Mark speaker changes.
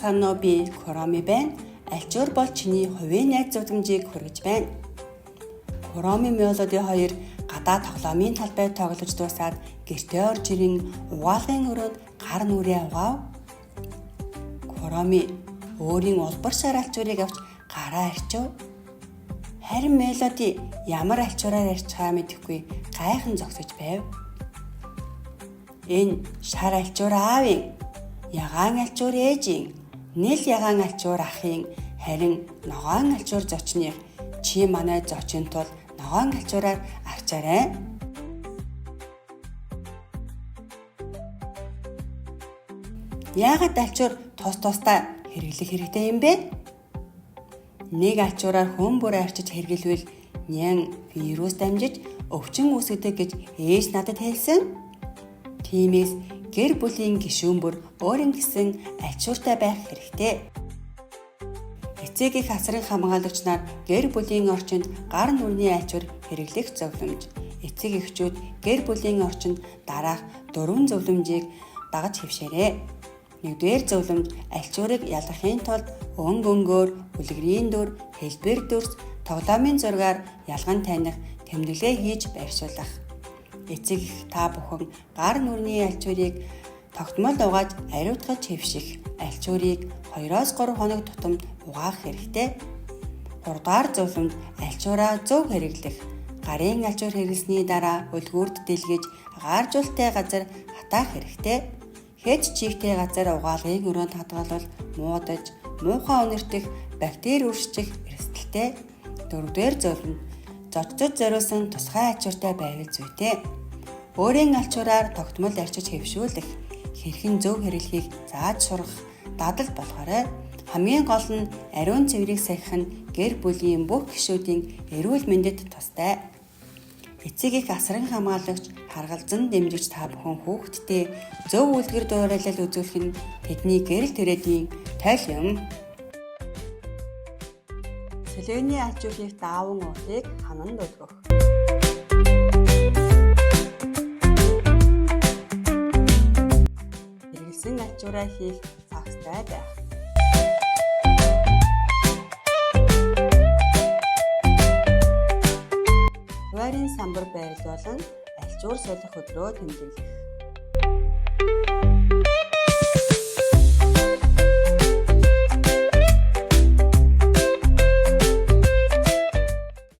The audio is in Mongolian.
Speaker 1: сайн уу, би Куроми байна. Альчуур бол чиний хувийн найз зургамжийг хүргэж байна. Куроми Мелоди 2 гадаа тоглоомын талбай тоглож дуусаад гэртээ орж ирэн угаалгын өрөөнд гар нүрээ угаав. Куроми өөрийн улбар шар альчуурыг авч гараа арчив. Харин Мелоди ямар альчуураар арчхаа мэдэхгүй гайхан зогсож байв. Энэ шар альчуур аавын, ягаан альчуур ээжийн, нэл ягаан альчуур ахын, харин ногоон альчуур зочных чи манай зочин тул ногоон альчуураар арчаарай. Яагаад альчуур тус-тусдаа хэрэглэх хэрэгтэй юм бэ? Нэг альчуураар хүн бүр арчиж хэргэлвэл нян вирус дамжиж өвчин үүсгэдэг гэж ээж надад хэлсэн. Тиймээс гэр бүлийн гишүүн бүр өөрийн гэсэн альчууртай байх хэрэгтэй. Эцэг их асран хамгаалагч нар гэр бүлийн орчинд гар нүрийн альчуур хэрэглэх зөвлөмж. Эцэг эхчүүд гэр бүлийн орчинд дараах 4 зөвлөмжийг дагаж хэвшээрэй. 1-р зөвлөмж, альчуурыг ялгахын тулд өнгө өнгөөр, үлгэрийн дүр, хэлбэр дүрс, тоглоомын зургаар ялган таних тэмдэглээ хийж байршуулах. Эцэг их та бүхэн гар нүрийн альчуурыг тогтмол угааж ариутгаж хэвших. Альчуурыг 2-3 хоног тутам угаах хэрэгтэй. 3-р зөвлөмж, альчуураа зөв хэрэглэх. Гарын альчуур хэрэглэсний дараа үлгүүрт дэлгэж гааржуултай газар хатаах хэрэгтэй. Хэд чигтэй газар угаалгын өрөөнд хадгалбал муудаж, муухай өнөртөх, бактери үржих эрсдэлтэй. 4-р зөвлөмж, зочдод зориулсан тусгай альчууртай байвал зүйтэй. Өөрийн альчуураар тогтмол арчиж хэвшүүлэх, хэрхэн зөв хэрэглэхийг зааж сургах дадал болохоор хамгийн гол нь ариун цэврийг сахих нь гэр бүлийн бүх гишүүдийн эрүүл мэндэд тустай. Эцэг их асран хамгаалагч харгалзан дэмжигч та бүхэн хүүхдтэй зөв үлгэр дуурайлал үзүүлэх нь тэдний гэрэл төрөөдийн тойл юм. Сэлгээний альчуурыг дааван уулыг хананд өлгөх. Хэрэглэсэн альчуураа хийх цагтай байх. Хуваарийн самбар байрлуулан альчуур солих өдрөө тэмдэглэх.